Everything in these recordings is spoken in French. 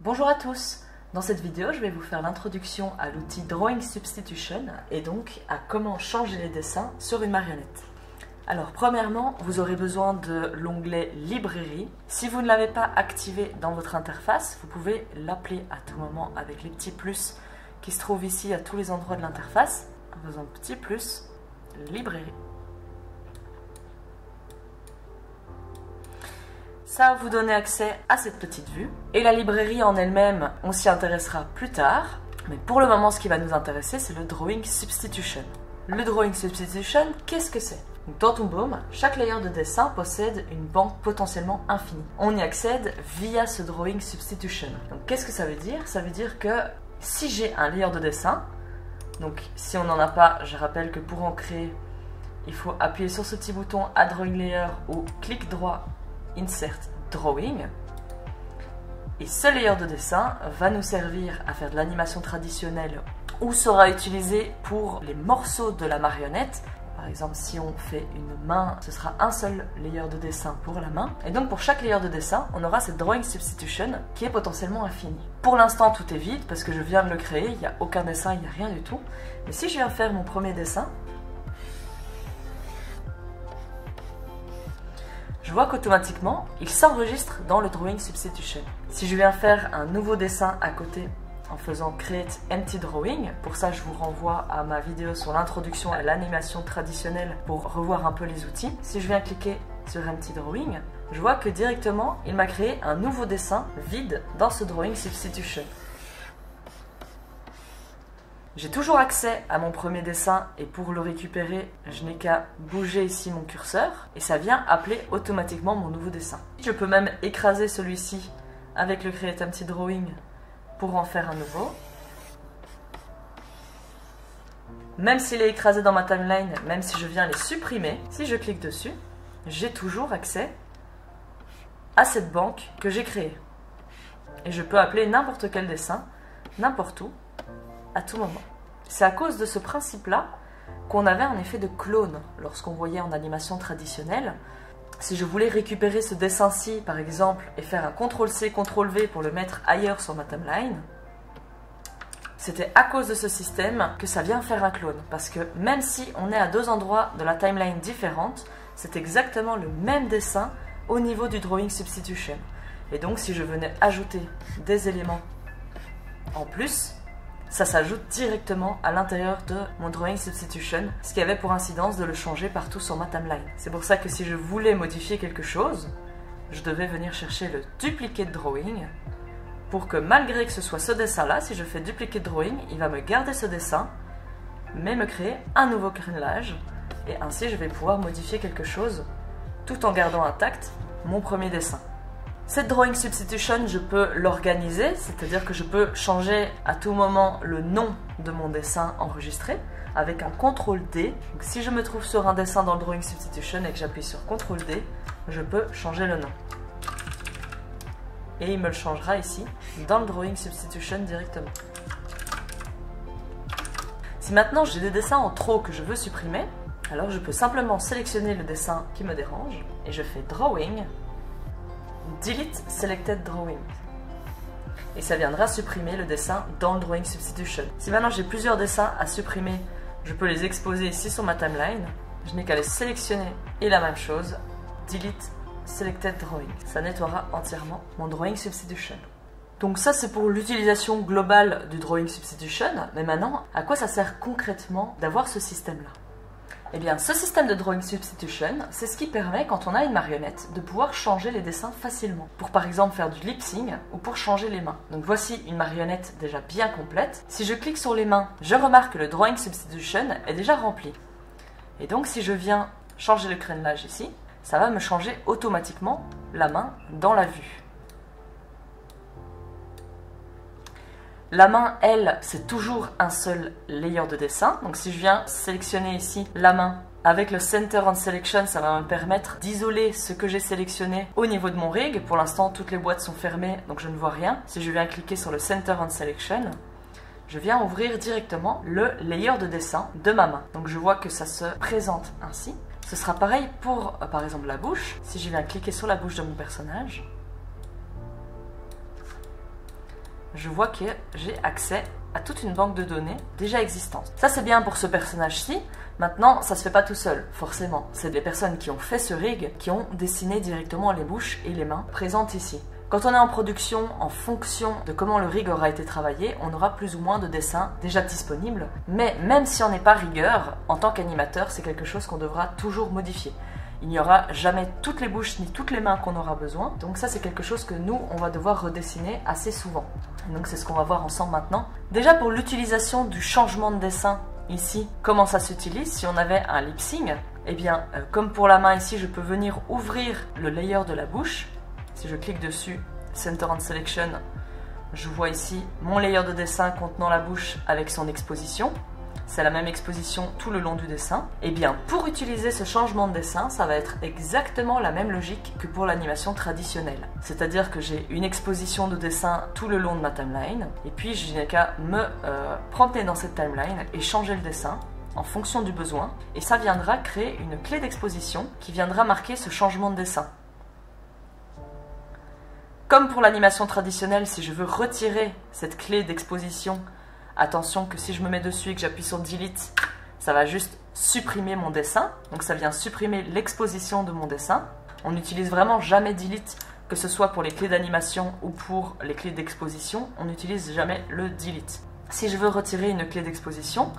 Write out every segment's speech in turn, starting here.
Bonjour à tous. Dans cette vidéo, je vais vous faire l'introduction à l'outil Drawing Substitution et donc à comment changer les dessins sur une marionnette. Alors premièrement, vous aurez besoin de l'onglet Librairie. Si vous ne l'avez pas activé dans votre interface, vous pouvez l'appeler à tout moment avec les petits plus qui se trouvent ici à tous les endroits de l'interface. En faisant petit plus, Librairie. Ça va vous donner accès à cette petite vue. Et la librairie en elle-même, on s'y intéressera plus tard. Mais pour le moment, ce qui va nous intéresser, c'est le Drawing Substitution. Le Drawing Substitution, qu'est-ce que c'est? Dans Toon Boom, chaque layer de dessin possède une banque potentiellement infinie. On y accède via ce Drawing Substitution. Donc qu'est-ce que ça veut dire? Ça veut dire que si j'ai un layer de dessin, donc si on n'en a pas, je rappelle que pour en créer, il faut appuyer sur ce petit bouton Add Drawing Layer ou clic droit Insert Drawing. Et ce layer de dessin va nous servir à faire de l'animation traditionnelle ou sera utilisé pour les morceaux de la marionnette. Par exemple, si on fait une main, ce sera un seul layer de dessin pour la main. Et donc pour chaque layer de dessin, on aura cette Drawing Substitution qui est potentiellement infinie. Pour l'instant, tout est vide parce que je viens de le créer, il n'y a aucun dessin, il n'y a rien du tout. Mais si je viens faire mon premier dessin, je vois qu'automatiquement, il s'enregistre dans le Drawing Substitution. Si je viens faire un nouveau dessin à côté en faisant Create Empty Drawing, pour ça je vous renvoie à ma vidéo sur l'introduction à l'animation traditionnelle pour revoir un peu les outils. Si je viens cliquer sur Empty Drawing, je vois que directement, il m'a créé un nouveau dessin vide dans ce Drawing Substitution. J'ai toujours accès à mon premier dessin et pour le récupérer, je n'ai qu'à bouger ici mon curseur et ça vient appeler automatiquement mon nouveau dessin. Je peux même écraser celui-ci avec le Create Empty Drawing pour en faire un nouveau. Même s'il est écrasé dans ma timeline, même si je viens les supprimer, si je clique dessus, j'ai toujours accès à cette banque que j'ai créée. Et je peux appeler n'importe quel dessin, n'importe où, à tout moment. C'est à cause de ce principe-là qu'on avait un effet de clone lorsqu'on voyait en animation traditionnelle. Si je voulais récupérer ce dessin-ci, par exemple, et faire un CTRL-C, CTRL-V pour le mettre ailleurs sur ma timeline, c'était à cause de ce système que ça vient faire un clone. Parce que même si on est à deux endroits de la timeline différentes, c'est exactement le même dessin au niveau du Drawing Substitution. Et donc si je venais ajouter des éléments en plus, ça s'ajoute directement à l'intérieur de mon Drawing Substitution, ce qui avait pour incidence de le changer partout sur ma timeline. C'est pour ça que si je voulais modifier quelque chose, je devais venir chercher le Duplicate Drawing pour que malgré que ce soit ce dessin-là, si je fais Duplicate Drawing, il va me garder ce dessin, mais me créer un nouveau crénelage, et ainsi je vais pouvoir modifier quelque chose tout en gardant intact mon premier dessin. Cette Drawing Substitution, je peux l'organiser, c'est-à-dire que je peux changer à tout moment le nom de mon dessin enregistré avec un CTRL-D. Donc, si je me trouve sur un dessin dans le Drawing Substitution et que j'appuie sur CTRL-D, je peux changer le nom. Et il me le changera ici, dans le Drawing Substitution directement. Si maintenant j'ai des dessins en trop que je veux supprimer, alors je peux simplement sélectionner le dessin qui me dérange et je fais Drawing, Delete Selected Drawing. Et ça viendra supprimer le dessin dans le Drawing Substitution. Si maintenant j'ai plusieurs dessins à supprimer, je peux les exposer ici sur ma timeline. Je n'ai qu'à les sélectionner et la même chose, Delete Selected Drawing. Ça nettoiera entièrement mon Drawing Substitution. Donc ça c'est pour l'utilisation globale du Drawing Substitution. Mais maintenant, à quoi ça sert concrètement d'avoir ce système-là? Eh bien, ce système de Drawing Substitution, c'est ce qui permet, quand on a une marionnette, de pouvoir changer les dessins facilement. Pour par exemple faire du lip-sync ou pour changer les mains. Donc voici une marionnette déjà bien complète. Si je clique sur les mains, je remarque que le Drawing Substitution est déjà rempli. Et donc si je viens changer le crénelage ici, ça va me changer automatiquement la main dans la vue. La main, elle, c'est toujours un seul layer de dessin. Donc si je viens sélectionner ici la main avec le Center on Selection, ça va me permettre d'isoler ce que j'ai sélectionné au niveau de mon rig. Pour l'instant, toutes les boîtes sont fermées, donc je ne vois rien. Si je viens cliquer sur le Center on Selection, je viens ouvrir directement le layer de dessin de ma main. Donc je vois que ça se présente ainsi. Ce sera pareil pour, par exemple, la bouche. Si je viens cliquer sur la bouche de mon personnage, je vois que j'ai accès à toute une banque de données déjà existante. Ça c'est bien pour ce personnage-ci. Maintenant, ça se fait pas tout seul, forcément. C'est des personnes qui ont fait ce rig, qui ont dessiné directement les bouches et les mains présentes ici. Quand on est en production, en fonction de comment le rig aura été travaillé, on aura plus ou moins de dessins déjà disponibles. Mais même si on n'est pas rigueur, en tant qu'animateur, c'est quelque chose qu'on devra toujours modifier. Il n'y aura jamais toutes les bouches ni toutes les mains qu'on aura besoin. Donc ça, c'est quelque chose que nous, on va devoir redessiner assez souvent. Donc c'est ce qu'on va voir ensemble maintenant. Déjà pour l'utilisation du changement de dessin, ici, comment ça s'utilise si on avait un lip sync? Eh bien, comme pour la main ici, je peux venir ouvrir le layer de la bouche. Si je clique dessus, Center and Selection, je vois ici mon layer de dessin contenant la bouche avec son exposition. C'est la même exposition tout le long du dessin. Et bien, pour utiliser ce changement de dessin, ça va être exactement la même logique que pour l'animation traditionnelle. C'est-à-dire que j'ai une exposition de dessin tout le long de ma timeline, et puis je n'ai qu'à me promener dans cette timeline et changer le dessin en fonction du besoin, et ça viendra créer une clé d'exposition qui viendra marquer ce changement de dessin. Comme pour l'animation traditionnelle, si je veux retirer cette clé d'exposition, attention que si je me mets dessus et que j'appuie sur Delete, ça va juste supprimer mon dessin. Donc ça vient supprimer l'exposition de mon dessin. On n'utilise vraiment jamais Delete, que ce soit pour les clés d'animation ou pour les clés d'exposition. On n'utilise jamais le Delete. Si je veux retirer une clé d'exposition,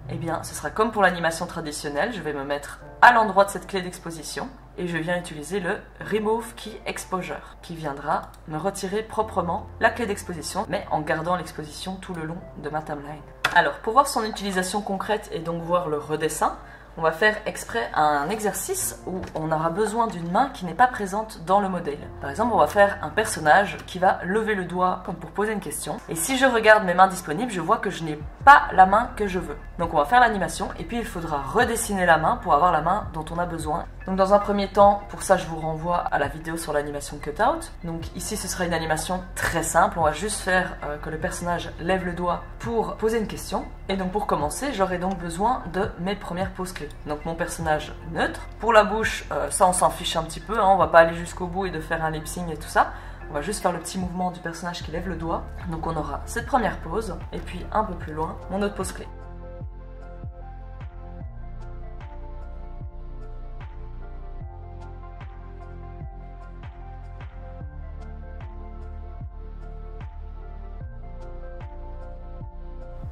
eh bien ce sera comme pour l'animation traditionnelle. Je vais me mettre à l'endroit de cette clé d'exposition et je viens utiliser le Remove Key Exposure qui viendra me retirer proprement la clé d'exposition mais en gardant l'exposition tout le long de ma timeline. Alors pour voir son utilisation concrète et donc voir le redessin, on va faire exprès un exercice où on aura besoin d'une main qui n'est pas présente dans le modèle. Par exemple, on va faire un personnage qui va lever le doigt comme pour poser une question. Et si je regarde mes mains disponibles, je vois que je n'ai pas la main que je veux. Donc on va faire l'animation et puis il faudra redessiner la main pour avoir la main dont on a besoin. Donc dans un premier temps, pour ça je vous renvoie à la vidéo sur l'animation cutout. Donc ici ce sera une animation très simple, on va juste faire que le personnage lève le doigt pour poser une question. Et donc pour commencer, j'aurai donc besoin de mes premières poses clés. Donc mon personnage neutre. Pour la bouche, ça on s'en fiche un petit peu, hein, on va pas aller jusqu'au bout et de faire un lip sync et tout ça. On va juste faire le petit mouvement du personnage qui lève le doigt. Donc on aura cette première pose, et puis un peu plus loin, mon autre pose clé.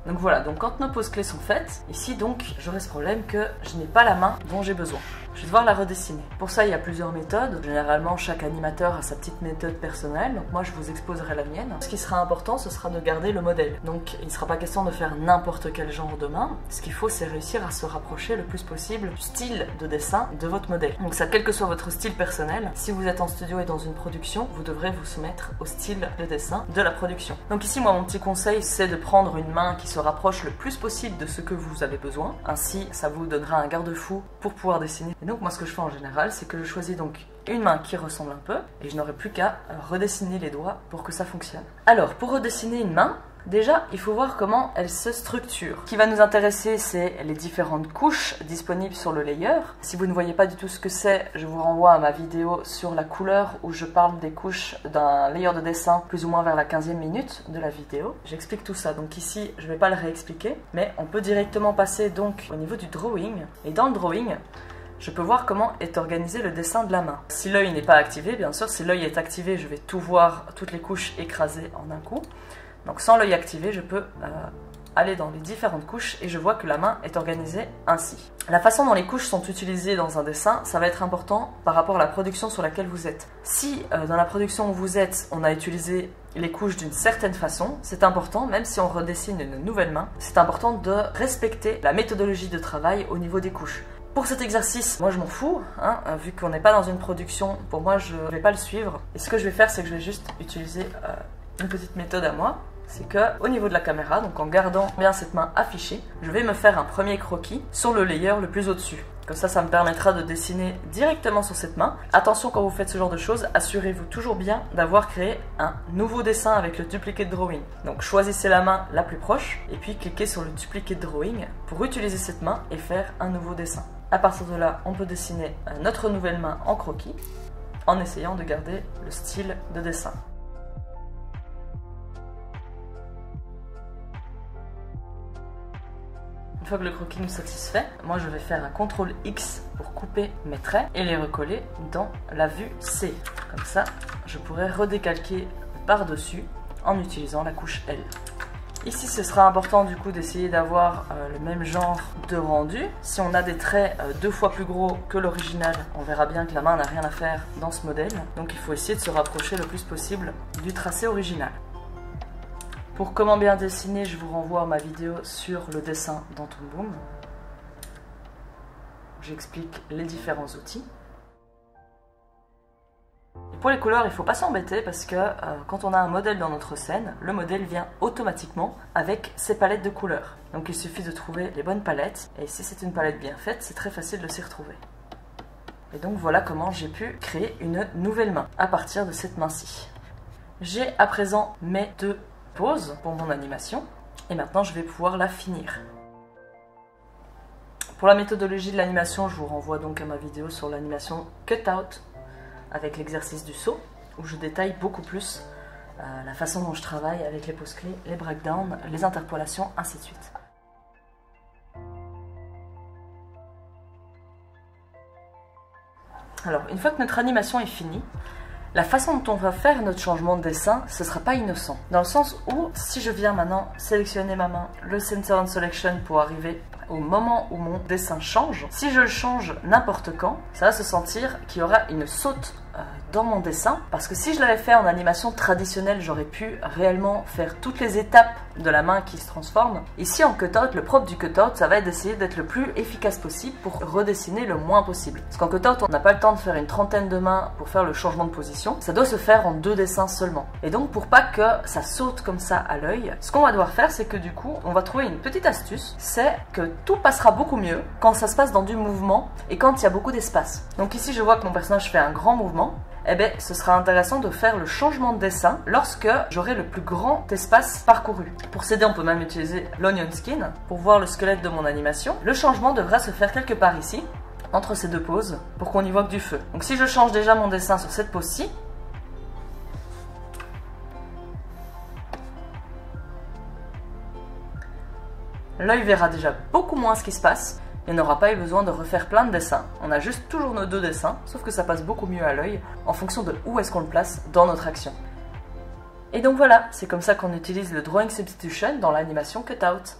Donc voilà, donc quand nos poses clés sont faites, ici donc j'aurai ce problème que je n'ai pas la main dont j'ai besoin. Je vais devoir la redessiner. Pour ça il y a plusieurs méthodes. Généralement chaque animateur a sa petite méthode personnelle, donc moi je vous exposerai la mienne. Ce qui sera important, ce sera de garder le modèle. Donc il ne sera pas question de faire n'importe quel genre de main. Ce qu'il faut c'est réussir à se rapprocher le plus possible du style de dessin de votre modèle. Donc ça, quel que soit votre style personnel, si vous êtes en studio et dans une production, vous devrez vous soumettre au style de dessin de la production. Donc ici moi mon petit conseil c'est de prendre une main qui se rapproche le plus possible de ce que vous avez besoin. Ainsi, ça vous donnera un garde-fou pour pouvoir dessiner. Et donc moi ce que je fais en général, c'est que je choisis donc une main qui ressemble un peu et je n'aurai plus qu'à redessiner les doigts pour que ça fonctionne. Alors, pour redessiner une main, déjà, il faut voir comment elle se structure. Ce qui va nous intéresser, c'est les différentes couches disponibles sur le layer. Si vous ne voyez pas du tout ce que c'est, je vous renvoie à ma vidéo sur la couleur où je parle des couches d'un layer de dessin plus ou moins vers la 15e minute de la vidéo. J'explique tout ça, donc ici, je ne vais pas le réexpliquer, mais on peut directement passer donc au niveau du drawing. Et dans le drawing, je peux voir comment est organisé le dessin de la main. Si l'œil n'est pas activé, bien sûr, si l'œil est activé, je vais tout voir, toutes les couches écrasées en un coup. Donc sans l'œil activé, je peux aller dans les différentes couches et je vois que la main est organisée ainsi. La façon dont les couches sont utilisées dans un dessin, ça va être important par rapport à la production sur laquelle vous êtes. Si dans la production où vous êtes, on a utilisé les couches d'une certaine façon, c'est important, même si on redessine une nouvelle main, c'est important de respecter la méthodologie de travail au niveau des couches. Pour cet exercice, moi je m'en fous, hein, vu qu'on n'est pas dans une production, pour moi je ne vais pas le suivre. Et ce que je vais faire, c'est que je vais juste utiliser une petite méthode à moi. C'est que au niveau de la caméra, donc en gardant bien cette main affichée, je vais me faire un premier croquis sur le layer le plus au-dessus. Comme ça me permettra de dessiner directement sur cette main. Attention quand vous faites ce genre de choses, assurez-vous toujours bien d'avoir créé un nouveau dessin avec le duplicate drawing. Donc choisissez la main la plus proche et puis cliquez sur le duplicate drawing pour utiliser cette main et faire un nouveau dessin. À partir de là, on peut dessiner notre nouvelle main en croquis en essayant de garder le style de dessin. fois que le croquis nous satisfait, moi je vais faire un CTRL X pour couper mes traits et les recoller dans la vue C. Comme ça, je pourrais redécalquer par-dessus en utilisant la couche L. Ici, ce sera important du coup d'essayer d'avoir le même genre de rendu. Si on a des traits 2 fois plus gros que l'original, on verra bien que la main n'a rien à faire dans ce modèle. Donc il faut essayer de se rapprocher le plus possible du tracé original. Pour comment bien dessiner, je vous renvoie à ma vidéo sur le dessin dans Toon Boom. J'explique les différents outils. Et pour les couleurs, il ne faut pas s'embêter parce que quand on a un modèle dans notre scène, le modèle vient automatiquement avec ses palettes de couleurs. Donc il suffit de trouver les bonnes palettes, et si c'est une palette bien faite, c'est très facile de s'y retrouver. Et donc voilà comment j'ai pu créer une nouvelle main à partir de cette main-ci. J'ai à présent mes 2 poses pour mon animation, et maintenant je vais pouvoir la finir. Pour la méthodologie de l'animation, je vous renvoie donc à ma vidéo sur l'animation Cutout, avec l'exercice du saut, où je détaille beaucoup plus la façon dont je travaille avec les poses clés, les breakdowns, les interpolations, ainsi de suite. Alors, une fois que notre animation est finie, la façon dont on va faire notre changement de dessin, ce ne sera pas innocent. Dans le sens où, si je viens maintenant sélectionner ma main, le Center on Selection pour arriver au moment où mon dessin change, si je le change n'importe quand, ça va se sentir qu'il y aura une saute dans mon dessin, parce que si je l'avais fait en animation traditionnelle, j'aurais pu réellement faire toutes les étapes de la main qui se transforme. Ici en cutout, le propre du cutout, ça va être d'essayer d'être le plus efficace possible pour redessiner le moins possible. Parce qu'en cutout, on n'a pas le temps de faire une trentaine de mains pour faire le changement de position, ça doit se faire en 2 dessins seulement. Et donc pour pas que ça saute comme ça à l'œil, ce qu'on va devoir faire, c'est que du coup, on va trouver une petite astuce, c'est que tout passera beaucoup mieux quand ça se passe dans du mouvement et quand il y a beaucoup d'espace. Donc ici, je vois que mon personnage fait un grand mouvement. Eh bien, ce sera intéressant de faire le changement de dessin lorsque j'aurai le plus grand espace parcouru. Pour s'aider, on peut même utiliser l'Onion Skin pour voir le squelette de mon animation. Le changement devra se faire quelque part ici, entre ces 2 poses, pour qu'on y voit que du feu. Donc si je change déjà mon dessin sur cette pose-ci, l'œil verra déjà beaucoup moins ce qui se passe. Et on n'aura pas eu besoin de refaire plein de dessins. On a juste toujours nos 2 dessins, sauf que ça passe beaucoup mieux à l'œil en fonction de où est-ce qu'on le place dans notre action. Et donc voilà, c'est comme ça qu'on utilise le Drawing Substitution dans l'animation Cutout.